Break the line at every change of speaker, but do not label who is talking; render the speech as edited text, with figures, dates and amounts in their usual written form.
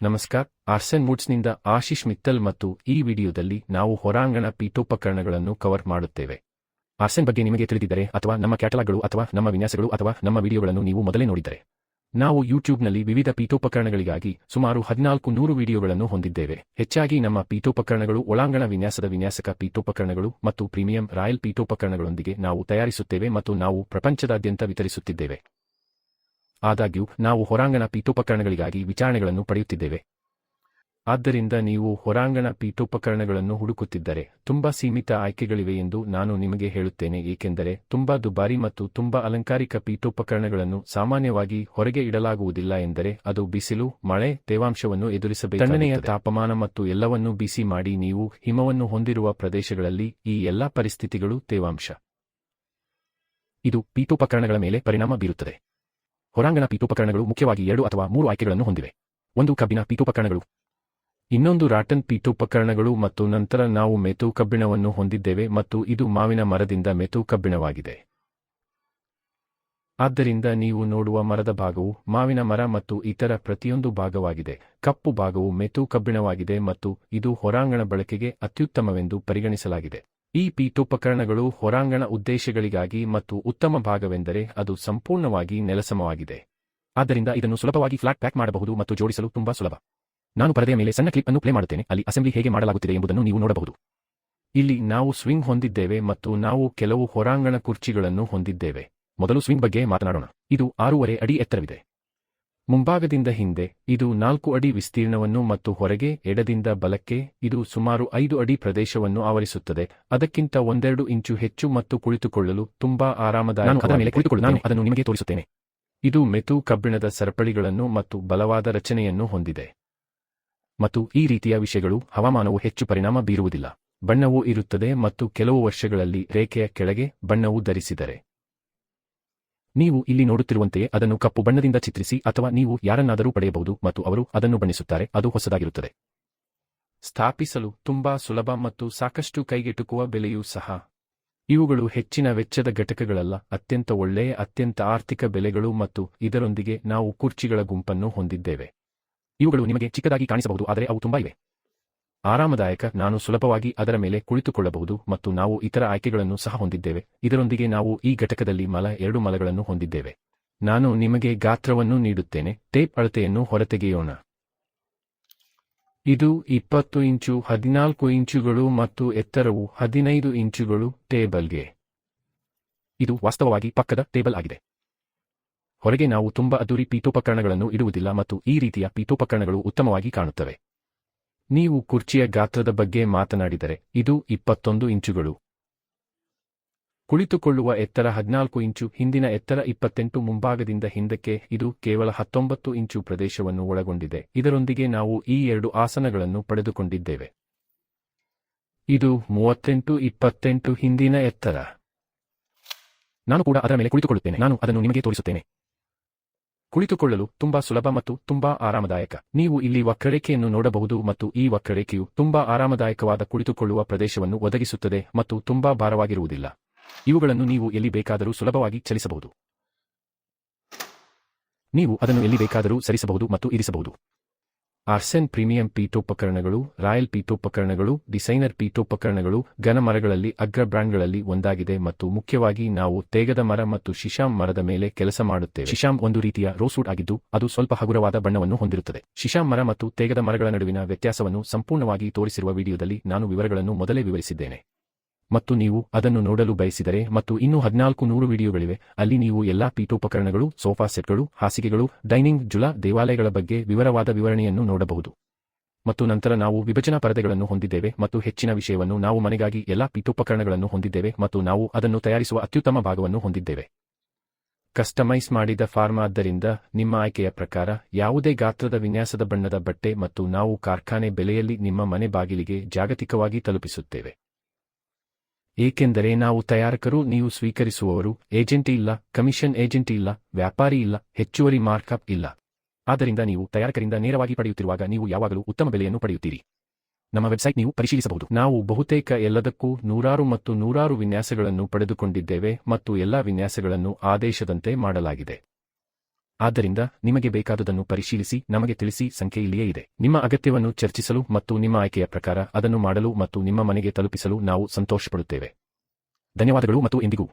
ನಮಸ್ಕಾರ, ಆರ್ಸೆನ್ ವುಡ್ಸ್ನಿಂದ ಆಶೀಶ್ ಮಿತ್ತಲ್ ಮತ್ತು ಈ ವಿಡಿಯೋದಲ್ಲಿ ನಾವು ಹೊರಾಂಗಣ ಪೀಠೋಪಕರಣಗಳನ್ನು ಕವರ್ ಮಾಡುತ್ತೇವೆ. ಆರ್ಸೆನ್ ಬಗ್ಗೆ ನಿಮಗೆ ತಿಳಿದಿದ್ದರೆ ಅಥವಾ ನಮ್ಮ ಕ್ಯಾಟಲಾಗ್ಗಳು ಅಥವಾ ನಮ್ಮ ವಿನ್ಯಾಸಗಳು ಅಥವಾ ನಮ್ಮ ವಿಡಿಯೋಗಳನ್ನು ನೀವು ಮೊದಲೇ ನೋಡಿದ್ದರೆ, ನಾವು ಯೂಟ್ಯೂಬ್ನಲ್ಲಿ ವಿವಿಧ ಪೀಠೋಪಕರಣಗಳಿಗಾಗಿ ಸುಮಾರು 1400 ವಿಡಿಯೋಗಳನ್ನು ಹೊಂದಿದ್ದೇವೆ. ಹೆಚ್ಚಾಗಿ ನಮ್ಮ ಪೀಠೋಪಕರಣಗಳು ಒಳಾಂಗಣ ವಿನ್ಯಾಸದ ವಿನ್ಯಾಸಕ ಪೀಠೋಪಕರಣಗಳು ಮತ್ತು ಪ್ರೀಮಿಯಂ ರಾಯಲ್ ಪೀಠೋಪಕರಣಗಳೊಂದಿಗೆ ನಾವು ತಯಾರಿಸುತ್ತೇವೆ ಮತ್ತು ನಾವು ಪ್ರಪಂಚದಾದ್ಯಂತ ವಿತರಿಸುತ್ತಿದ್ದೇವೆ. ಆದಾಗ್ಯೂ ನಾವು ಹೊರಾಂಗಣ ಪೀಠೋಪಕರಣಗಳಿಗಾಗಿ ವಿಚಾರಣೆಗಳನ್ನು ಪಡೆಯುತ್ತಿದ್ದೇವೆ. ಆದ್ದರಿಂದ ನೀವು ಹೊರಾಂಗಣ ಪೀಠೋಪಕರಣಗಳನ್ನು ಹುಡುಕುತ್ತಿದ್ದರೆ ತುಂಬಾ ಸೀಮಿತ ಆಯ್ಕೆಗಳಿವೆ ಎಂದು ನಾನು ನಿಮಗೆ ಹೇಳುತ್ತೇನೆ, ಏಕೆಂದರೆ ತುಂಬಾ ದುಬಾರಿ ಮತ್ತು ತುಂಬಾ ಅಲಂಕಾರಿಕ ಪೀಠೋಪಕರಣಗಳನ್ನು ಸಾಮಾನ್ಯವಾಗಿ ಹೊರಗೆ ಇಡಲಾಗುವುದಿಲ್ಲ ಎಂದರೆ ಅದು ಬಿಸಿಲು, ಮಳೆ, ತೇವಾಂಶವನ್ನು ಎದುರಿಸಬೇಕು. ತಣ್ಣನೆಯ ತಾಪಮಾನ ಮತ್ತು ಎಲ್ಲವನ್ನೂ ಬಿಸಿ ಮಾಡಿ. ನೀವು ಹಿಮವನ್ನು ಹೊಂದಿರುವ ಪ್ರದೇಶಗಳಲ್ಲಿ ಈ ಎಲ್ಲಾ ಪರಿಸ್ಥಿತಿಗಳು ತೇವಾಂಶ. ಇದು ಪೀಠೋಪಕರಣಗಳ ಮೇಲೆ ಪರಿಣಾಮ ಬೀರುತ್ತದೆ. ಹೊರಾಂಗಣ ಪೀಠೋಪಕರಣಗಳು ಮುಖ್ಯವಾಗಿ 2 ಅಥವಾ 3 ಆಯ್ಕೆಗಳನ್ನು ಹೊಂದಿವೆ. ಒಂದು ಕಬ್ಬಿಣ ಪೀಠೋಪಕರಣಗಳು, ಇನ್ನೊಂದು ರಾಟನ್ ಪೀಠೋಪಕರಣಗಳು ಮತ್ತು ನಂತರ ನಾವು ಮೆತು ಕಬ್ಬಿಣವನ್ನು ಹೊಂದಿದ್ದೇವೆ ಮತ್ತು ಇದು ಮಾವಿನ ಮರದಿಂದ ಮೆತು ಕಬ್ಬಿಣವಾಗಿದೆ. ಆದ್ದರಿಂದ ನೀವು ನೋಡುವ ಮರದ ಭಾಗವು ಮಾವಿನ ಮರ ಮತ್ತು ಇತರ ಪ್ರತಿಯೊಂದು ಭಾಗವಾಗಿದೆ. ಕಪ್ಪು ಭಾಗವು ಮೆತು ಕಬ್ಬಿಣವಾಗಿದೆ ಮತ್ತು ಇದು ಹೊರಾಂಗಣ ಬಳಕೆಗೆ ಅತ್ಯುತ್ತಮವೆಂದು ಪರಿಗಣಿಸಲಾಗಿದೆ. ಈ ಪೀಠೋಪಕರಣಗಳು ಹೊರಾಂಗಣ ಉದ್ದೇಶಗಳಿಗಾಗಿ ಮತ್ತು ಉತ್ತಮ ಭಾಗವೆಂದರೆ ಅದು ಸಂಪೂರ್ಣವಾಗಿ ನೆಲಸಮವಾಗಿದೆ. ಆದ್ದರಿಂದ ಇದನ್ನು ಸುಲಭವಾಗಿ ಫ್ಲಾಟ್ ಪ್ಯಾಕ್ ಮಾಡಬಹುದು ಮತ್ತು ಜೋಡಿಸಲು ತುಂಬಾ ಸುಲಭ. ನಾನು ಪರದೆಯ ಮೇಲೆ ಸಣ್ಣ ಕ್ಲಿಪ್ ಅನ್ನು ಪ್ಲೇ ಮಾಡುತ್ತೇನೆ, ಅಲ್ಲಿ ಅಸೆಂಬ್ಲಿ ಹೇಗೆ ಮಾಡಲಾಗುತ್ತಿದೆ ಎಂಬುದನ್ನು ನೀವು ನೋಡಬಹುದು. ಇಲ್ಲಿ ನಾವು ಸ್ವಿಂಗ್ ಹೊಂದಿದ್ದೇವೆ ಮತ್ತು ನಾವು ಕೆಲವು ಹೊರಾಂಗಣ ಕುರ್ಚಿಗಳನ್ನು ಹೊಂದಿದ್ದೇವೆ. ಮೊದಲು ಸ್ವಿಂಗ್ ಬಗ್ಗೆ ಮಾತನಾಡೋಣ. ಇದು 6.5 ಅಡಿ ಎತ್ತರವಿದೆ. ಮುಂಭಾಗದಿಂದ ಹಿಂದೆ ಇದು 4 ಅಡಿ ವಿಸ್ತೀರ್ಣವನ್ನು ಮತ್ತು ಹೊರಗೆ ಎಡದಿಂದ ಬಲಕ್ಕೆ ಇದು ಸುಮಾರು 5 ಅಡಿ ಪ್ರದೇಶವನ್ನು ಆವರಿಸುತ್ತದೆ. ಅದಕ್ಕಿಂತ 1-2 ಇಂಚು ಹೆಚ್ಚು ಮತ್ತು ಕುಳಿತುಕೊಳ್ಳಲು ತುಂಬಾ ಆರಾಮದಾಯಕವಾಗಿದೆ. ನಾನು ಅದನ್ನು ನಿಮಗೆ ತೋರಿಸುತ್ತೇನೆ. ಇದು ಮೆತು ಕಬ್ಬಿಣದ ಸರಪಳಿಗಳನ್ನು ಮತ್ತು ಬಲವಾದ ರಚನೆಯನ್ನು ಹೊಂದಿದೆ. ಮತ್ತು ಈ ರೀತಿಯ ವಿಷಯಗಳು ಹವಾಮಾನವು ಹೆಚ್ಚು ಪರಿಣಾಮ ಬೀರುವುದಿಲ್ಲ. ಬಣ್ಣವೂ ಇರುತ್ತದೆ ಮತ್ತು ಕೆಲವು ವರ್ಷಗಳಲ್ಲಿ ರೇಖೆಯ ಕೆಳಗೆ ಬಣ್ಣವು ಧರಿಸಿದರೆ ನೀವು ಇಲ್ಲಿ ನೋಡುತ್ತಿರುವಂತೆಯೇ ಅದನ್ನು ಕಪ್ಪು ಬಣ್ಣದಿಂದ ಚಿತ್ರಿಸಿ ಅಥವಾ ನೀವು ಯಾರನ್ನಾದರೂ ಪಡೆಯಬಹುದು ಮತ್ತು ಅವರು ಅದನ್ನು ಬಣ್ಣಿಸುತ್ತಾರೆ. ಅದು ಹೊಸದಾಗಿರುತ್ತದೆ. ಸ್ಥಾಪಿಸಲು ತುಂಬಾ ಸುಲಭ ಮತ್ತು ಸಾಕಷ್ಟು ಕೈಗೆಟುಕುವ ಬೆಲೆಯೂ ಸಹ. ಇವುಗಳು ಹೆಚ್ಚಿನ ವೆಚ್ಚದ ಘಟಕಗಳಲ್ಲ, ಅತ್ಯಂತ ಒಳ್ಳೆಯ ಅತ್ಯಂತ ಆರ್ಥಿಕ ಬೆಲೆಗಳು ಮತ್ತು ಇದರೊಂದಿಗೆ ನಾವು ಕುರ್ಚಿಗಳ ಗುಂಪನ್ನು ಹೊಂದಿದ್ದೇವೆ. ಇವುಗಳು ನಿಮಗೆ ಚಿಕ್ಕದಾಗಿ ಕಾಣಿಸಬಹುದು ಆದರೆ ಅವು ತುಂಬಾ ಇವೆ. ಆರಾಮದಾಯಕ, ನಾನು ಸುಲಭವಾಗಿ ಅದರ ಮೇಲೆ ಕುಳಿತುಕೊಳ್ಳಬಹುದು ಮತ್ತು ನಾವು ಇತರ ಆಯ್ಕೆಗಳನ್ನು ಸಹ ಹೊಂದಿದ್ದೇವೆ. ಇದರೊಂದಿಗೆ ನಾವು ಈ ಘಟಕದಲ್ಲಿ 2 ಮಲಗಳನ್ನು ಹೊಂದಿದ್ದೇವೆ. ನಾನು ನಿಮಗೆ ಗಾತ್ರವನ್ನು ನೀಡುತ್ತೇನೆ. ಟೇಪ್ ಅಳತೆಯನ್ನು ಹೊರತೆಗೆಯೋಣ. ಇದು 20 ಇಂಚು 14 ಇಂಚುಗಳು ಮತ್ತು ಎತ್ತರವು 15 ಇಂಚುಗಳು ಟೇಬಲ್ಗೆ. ಇದು ವಾಸ್ತವವಾಗಿ ಪಕ್ಕದ ಟೇಬಲ್ ಆಗಿದೆ. ಹೊರಗೆ ನಾವು ತುಂಬಾ ಅದ್ದೂರಿ ಪೀಠೋಪಕರಣಗಳನ್ನು ಇಡುವುದಿಲ್ಲ ಮತ್ತು ಈ ರೀತಿಯ ಪೀಠೋಪಕರಣಗಳು ಉತ್ತಮವಾಗಿ ಕಾಣುತ್ತವೆ. ನೀವು ಕುರ್ಚಿಯ ಗಾತ್ರದ ಬಗ್ಗೆ ಮಾತನಾಡಿದರೆ ಇದು 21 ಇಂಚುಗಳು. ಕುಳಿತುಕೊಳ್ಳುವ ಎತ್ತರ 14 ಇಂಚು, ಹಿಂದಿನ ಎತ್ತರ 28, ಮುಂಭಾಗದಿಂದ ಹಿಂದಕ್ಕೆ ಇದು ಕೇವಲ 19 ಇಂಚು ಪ್ರದೇಶವನ್ನು ಒಳಗೊಂಡಿದೆ. ಇದರೊಂದಿಗೆ ನಾವು ಈ 2 ಆಸನಗಳನ್ನು ಪಡೆದುಕೊಂಡಿದ್ದೇವೆ. ಇದು 38-28 ಹಿಂದಿನ ಎತ್ತರ. ನಾನು ಕೂಡ ಅದರ ಮೇಲೆ ಕುಳಿತುಕೊಳ್ಳುತ್ತೇನೆ. ನಾನು ಅದನ್ನು ನಿಮಗೆ ತೋರಿಸುತ್ತೇನೆ. ಕುಳಿತುಕೊಳ್ಳಲು ತುಂಬಾ ಸುಲಭ ಮತ್ತು ತುಂಬಾ ಆರಾಮದಾಯಕ. ನೀವು ಇಲ್ಲಿ ವಕ್ರರೇಖೆಯನ್ನು ನೋಡಬಹುದು ಮತ್ತು ಈ ವಕ್ರರೇಖೆಯು ತುಂಬಾ ಆರಾಮದಾಯಕವಾದ ಕುಳಿತುಕೊಳ್ಳುವ ಪ್ರದೇಶವನ್ನು ಒದಗಿಸುತ್ತದೆ ಮತ್ತು ತುಂಬಾ ಭಾರವಾಗಿರುವುದಿಲ್ಲ. ಇವುಗಳನ್ನು ನೀವು ಎಲ್ಲಿ ಬೇಕಾದರೂ ಸುಲಭವಾಗಿ ಚಲಿಸಬಹುದು. ನೀವು ಅದನ್ನು ಎಲ್ಲಿ ಬೇಕಾದರೂ ಸರಿಸಬಹುದು ಮತ್ತು ಇರಿಸಬಹುದು. ಆರ್ಸೆನ್ ಪ್ರೀಮಿಯಂ ಪೀಠೋಪಕರಣಗಳು, ರಾಯಲ್ ಪೀಠೋಪಕರಣಗಳು, ಡಿಸೈನರ್ ಪೀಠೋಪಕರಣಗಳು ಘನ ಮರಗಳಲ್ಲಿ ಅಗ್ರ ಬ್ರ್ಯಾಂಡ್ಗಳಲ್ಲಿ ಒಂದಾಗಿದೆ ಮತ್ತು ಮುಖ್ಯವಾಗಿ ನಾವು ತೇಗದ ಮರ ಮತ್ತು ಶಿಶಾಮ್ ಮರದ ಮೇಲೆ ಕೆಲಸ ಮಾಡುತ್ತೇವೆ. ಶಿಶಾಮ್ ಒಂದು ರೀತಿಯ ರೋಸ್ವುಡ್ ಆಗಿದ್ದು ಅದು ಸ್ವಲ್ಪ ಹಗುರವಾದ ಬಣ್ಣವನ್ನು ಹೊಂದಿರುತ್ತದೆ. ಶಿಶಾಮ್ ಮರ ಮತ್ತು ತೇಗದ ಮರಗಳ ನಡುವಿನ ವ್ಯತ್ಯಾಸವನ್ನು ಸಂಪೂರ್ಣವಾಗಿ ತೋರಿಸಿರುವ ವಿಡಿಯೋದಲ್ಲಿ ನಾನು ವಿವರಗಳನ್ನು ಮೊದಲೇ ವಿವರಿಸಿದ್ದೇನೆ. ಮತ್ತು ನೀವು ಅದನ್ನು ನೋಡಲು ಬಯಸಿದರೆ ಮತ್ತು ಇನ್ನೂ 1400 ವಿಡಿಯೋಗಳಿವೆ, ಅಲ್ಲಿ ನೀವು ಎಲ್ಲಾ ಪೀಠೋಪಕರಣಗಳು, ಸೋಫಾ ಸೆಟ್ಗಳು, ಹಾಸಿಗೆಗಳು, ಡೈನಿಂಗ್ ಜುಲ, ದೇವಾಲಯಗಳ ಬಗ್ಗೆ ವಿವರವಾದ ವಿವರಣೆಯನ್ನು ನೋಡಬಹುದು. ಮತ್ತು ನಂತರ ನಾವು ವಿಭಜನಾ ಪರದೆಗಳನ್ನು ಹೊಂದಿದ್ದೇವೆ ಮತ್ತು ಹೆಚ್ಚಿನ ವಿಷಯವನ್ನು ನಾವು ಮನೆಗಾಗಿ ಎಲ್ಲಾ ಪೀಠೋಪಕರಣಗಳನ್ನು ಹೊಂದಿದ್ದೇವೆ ಮತ್ತು ನಾವು ಅದನ್ನು ತಯಾರಿಸುವ ಅತ್ಯುತ್ತಮ ಭಾಗವನ್ನು ಹೊಂದಿದ್ದೇವೆ. ಕಸ್ಟಮೈಸ್ ಮಾಡಿದ ಫಾರ್ಮ್, ಆದ್ದರಿಂದ ನಿಮ್ಮ ಆಯ್ಕೆಯ ಪ್ರಕಾರ ಯಾವುದೇ ಗಾತ್ರದ ವಿನ್ಯಾಸದ ಬಣ್ಣದ ಬಟ್ಟೆ ಮತ್ತು ನಾವು ಕಾರ್ಖಾನೆ ಬೆಲೆಯಲ್ಲಿ ನಿಮ್ಮ ಮನೆ ಬಾಗಿಲಿಗೆ ಜಾಗತಿಕವಾಗಿ ತಲುಪಿಸುತ್ತೇವೆ. ಏಕೆಂದರೆ ನಾವು ತಯಾರಕರು, ನೀವು ಸ್ವೀಕರಿಸುವವರು, ಏಜೆಂಟ್ ಇಲ್ಲ, ಕಮಿಷನ್ ಏಜೆಂಟ್ ಇಲ್ಲ, ವ್ಯಾಪಾರಿ ಇಲ್ಲ, ಹೆಚ್ಚುವರಿ ಮಾರ್ಕಪ್ ಇಲ್ಲ. ಆದ್ದರಿಂದ ನೀವು ತಯಾರಕರಿಂದ ನೇರವಾಗಿ ಪಡೆಯುತ್ತಿರುವಾಗ ನೀವು ಯಾವಾಗಲೂ ಉತ್ತಮ ಬೆಲೆಯನ್ನು ಪಡೆಯುತ್ತೀರಿ. ನಮ್ಮ ವೆಬ್ಸೈಟ್ ನೀವು ಪರಿಶೀಲಿಸಬಹುದು. ನಾವು ಬಹುತೇಕ ಎಲ್ಲದಕ್ಕೂ 100 ಮತ್ತು 100 ವಿನ್ಯಾಸಗಳನ್ನು ಪಡೆದುಕೊಂಡಿದ್ದೇವೆ ಮತ್ತು ಎಲ್ಲಾ ವಿನ್ಯಾಸಗಳನ್ನು ಆದೇಶದಂತೆ ಮಾಡಲಾಗಿದೆ. ಆದ್ದರಿಂದ ನಿಮಗೆ ಬೇಕಾದುದನ್ನು ಪರಿಶೀಲಿಸಿ ನಮಗೆ ತಿಳಿಸಿ. ಸಂಖ್ಯೆ ಇಲ್ಲಿಯೇ ಇದೆ. ನಿಮ್ಮ ಅಗತ್ಯವನ್ನು ಚರ್ಚಿಸಲು ಮತ್ತು ನಿಮ್ಮ ಆಯ್ಕೆಯ ಪ್ರಕಾರ ಅದನ್ನು ಮಾಡಲು ಮತ್ತು ನಿಮ್ಮ ಮನೆಗೆ ತಲುಪಿಸಲು ನಾವು ಸಂತೋಷಪಡುತ್ತೇವೆ. ಧನ್ಯವಾದಗಳು ಮತ್ತು ಎಂದಿಗೂ